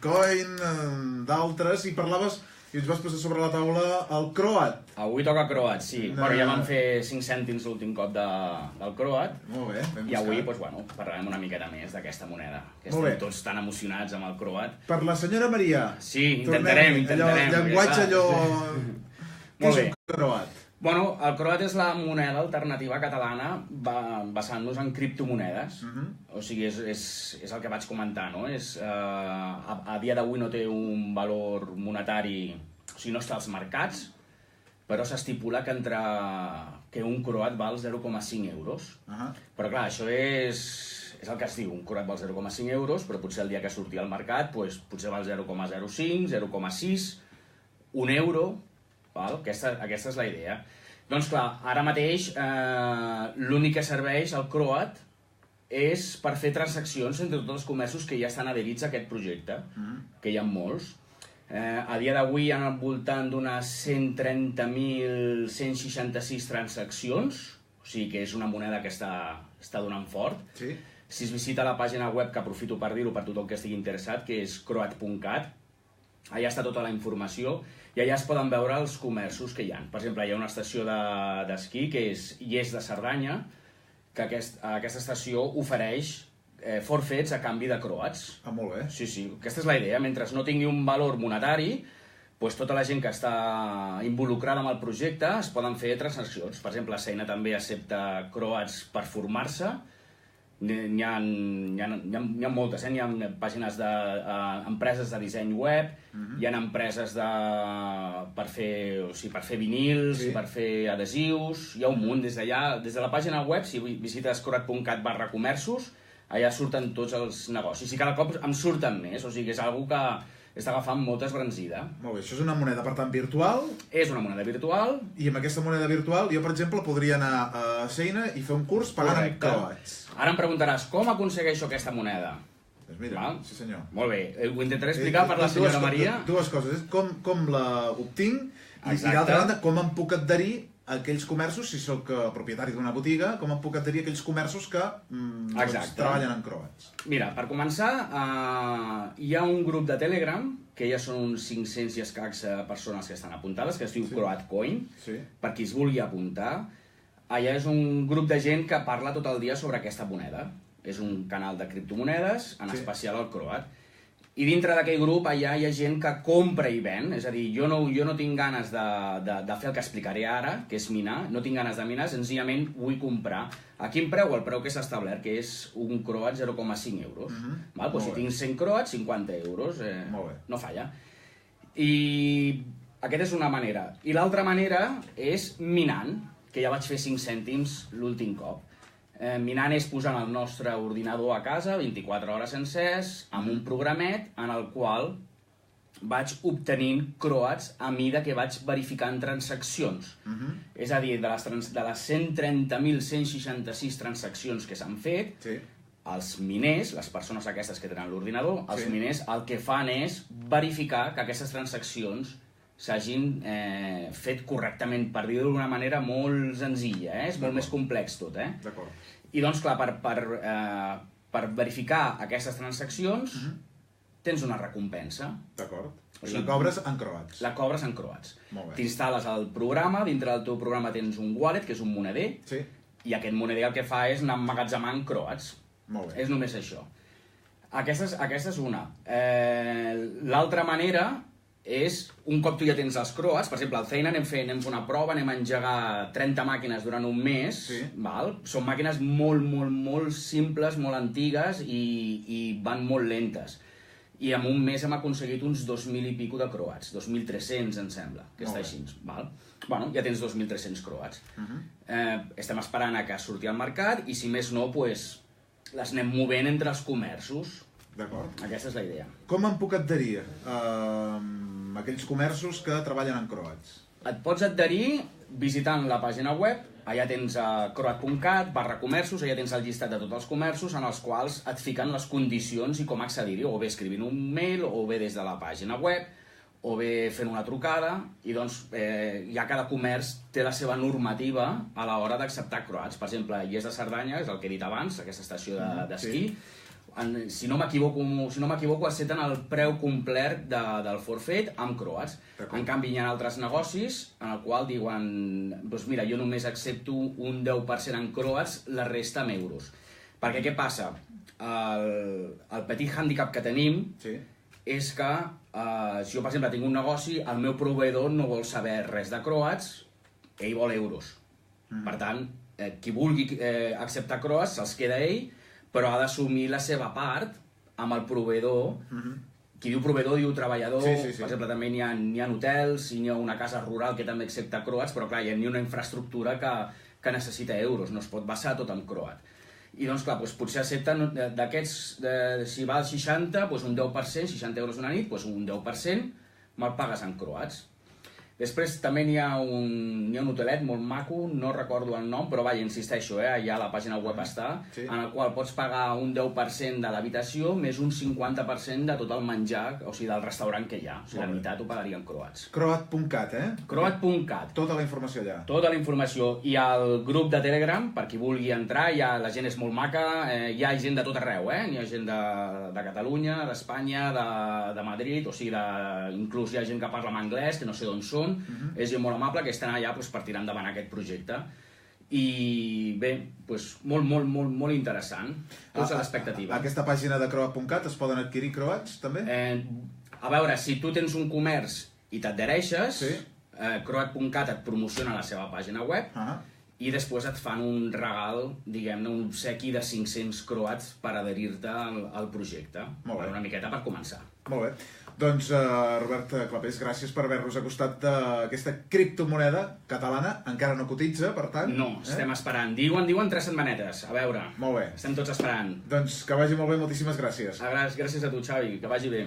Coin, d'altres, i parlaves... I ens vas posar sobre la taula el croat. Avui toca croat, sí. Bueno, ja vam fer 5 cèntims l'últim cop del croat. Molt bé, ben buscat. I avui, bueno, parlarem una miqueta més d'aquesta moneda. Que estem tots tan emocionats amb el croat. Per la senyora Maria. Sí, intentarem. Llenguatge allò... Què és un croat? Bueno, el croat és la moneda alternativa catalana basant-nos en criptomonedes. O sigui, és el que vaig comentar, no? A dia d'avui no té un valor monetari, o sigui, no està als mercats, però s'estipula que un croat val 0,5 euros. Però clar, això és el que es diu, un croat val 0,5 euros, però potser el dia que surti al mercat potser val 0,05, 0,6, 1 euro. Aquesta és la idea. Doncs clar, ara mateix l'únic que serveix el croat és per fer transaccions entre tots els comerços que ja estan adherits a aquest projecte, que hi ha molts. A dia d'avui hi ha al voltant d'unes 130.166 transaccions, o sigui que és una moneda que està donant fort. Si es visita la pàgina web, que aprofito per dir-ho per tothom que estigui interessat, que és croat.cat, allà està tota la informació i allà es poden veure els comerços que hi ha. Per exemple, hi ha una estació d'esquí que és Lles de Cerdanya, que aquesta estació ofereix forfets a canvi de croats. Molt bé. Sí, aquesta és la idea. Mentre no tingui un valor monetari, tota la gent que està involucrada amb el projecte es poden fer transaccions. Per exemple, Seina també accepta croats per formar-se. N'hi ha moltes, hi ha pàgines d'empreses de disseny web, hi ha empreses per fer vinils, per fer adhesius, hi ha un munt des d'allà. Des de la pàgina web, si visites croat.cat/comerços, allà surten tots els negocis i cada cop em surten més, o sigui que és una cosa que està agafant molta esbrancida. Molt bé, això és una moneda, per tant, virtual. És una moneda virtual. I amb aquesta moneda virtual jo, per exemple, podria anar a Seina i fer un curs pagant en croats. Ara em preguntaràs, com aconsegueixo aquesta moneda? Doncs mira, sí senyor. Molt bé, ho intentaré explicar per la senyora Maria. Dues coses, com la obtinc i d'altra banda, com em puc adherir a aquells comerços, si sóc propietari d'una botiga, com em puc adherir a aquells comerços que treballen en croats. Mira, per començar, hi ha un grup de Telegram, que ja són uns 500 i escacs persones que estan apuntades, que es diu CroatCoin, per qui es vulgui apuntar. Allà és un grup de gent que parla tot el dia sobre aquesta moneda. És un canal de criptomonedes, en especial el croat. I dintre d'aquell grup allà hi ha gent que compra i ven, és a dir, jo no tinc ganes de fer el que explicaré ara, que és minar, no tinc ganes de minar, senzillament vull comprar. A quin preu? El preu que s'ha establert, que és un croat 0,5 euros. Si tinc 100 croats, 50 euros, no falla. I aquesta és una manera. I l'altra manera és minant, que ja vaig fer 5 cèntims l'últim cop. Minant és posant el nostre ordinador a casa 24 hores sencers amb un programet en el qual vaig obtenint croats a mida que vaig verificant transaccions. És a dir, de les 130.166 transaccions que s'han fet, els miners, les persones aquestes que tenen l'ordinador, els miners el que fan és verificar que aquestes transaccions s'hagin fet correctament, per dir-ho d'una manera molt senzilla, és molt més complex tot. I doncs, clar, per verificar aquestes transaccions tens una recompensa. D'acord. La cobres en croats. La cobres en croats. T'instal·les el programa, dintre del teu programa tens un wallet, que és un moneder, i aquest moneder el que fa és anar emmagatzemant croats. És només això. Aquesta és una. L'altra manera és, un cop tu ja tens els croats, per exemple, al Feina anem fer una prova, anem a engegar 30 màquines durant un mes, són màquines molt simples, molt antigues i van molt lentes. I en un mes hem aconseguit uns 2.000 i pico de croats, 2.300 em sembla, que està així. Bueno, ja tens 2.300 croats. Estem esperant a que surti al mercat i si més no, les anem movent entre els comerços. D'acord. Aquesta és la idea. Com em puc adherir a aquells comerços que treballen en croats? Et pots adherir visitant la pàgina web, allà tens croat.cat/comerços, allà tens el llistat de tots els comerços en els quals et fiquen les condicions i com accedir-hi, o bé escrivint un mail, o bé des de la pàgina web, o bé fent una trucada, i doncs ja cada comerç té la seva normativa a l'hora d'acceptar croats. Per exemple, Lles de Cerdanya, és el que he dit abans, aquesta estació d'esquí, si no m'equivoco, accepten el preu complet del forfait amb croats. En canvi, hi ha altres negocis en el qual diuen, doncs mira, jo només accepto un 10% en croats, la resta en euros. Perquè què passa? El petit hàndicap que tenim és que si jo, per exemple, tinc un negoci, el meu proveïdor no vol saber res de croats, ell vol euros. Per tant, qui vulgui acceptar croats se'ls queda ell, però ha d'assumir la seva part amb el proveïdor. Qui diu proveïdor diu treballador. Per exemple, també n'hi ha hotels, hi ha una casa rural que també accepta croats, però clar, hi ha una infraestructura que necessita euros, no es pot basar tot en croat. I doncs clar, potser accepten d'aquests, si va al 60, un 10%, 60 euros una nit, un 10% me'l pagues en croats. Després també n'hi ha un hotelet molt maco, no recordo el nom, però vaja, insisteixo, ja a la pàgina web està, en el qual pots pagar un 10% de l'habitació més un 50% de tot el menjar, o sigui, del restaurant que hi ha. O sigui, la meitat ho pagaria en croats. Croat.cat, Croat.cat. Tota la informació allà. Tota la informació. I al grup de Telegram, per qui vulgui entrar, la gent és molt maca, hi ha gent de tot arreu, hi ha gent de Catalunya, d'Espanya, de Madrid, o sigui, inclús hi ha gent que parla en anglès, que no sé d'on són. És gent molt amable que estan allà per tirar endavant aquest projecte. I bé, molt interessant. Tots a l'expectativa. A aquesta pàgina de croat.cat es poden adquirir croats, també? A veure, si tu tens un comerç i t'adhereixes, croat.cat et promociona la seva pàgina web i després et fan un regal, diguem-ne, un obsequi de 500 croats per adherir-te al projecte. Una miqueta per començar. Molt bé. Doncs, Robert Clapés, gràcies per haver-nos acostat d'aquesta criptomoneda catalana. Encara no cotitza, per tant. No, estem esperant. Diuen 3 setmanetes. A veure. Molt bé. Estem tots esperant. Doncs que vagi molt bé, moltíssimes gràcies. Gràcies a tu, Xavi. Que vagi bé.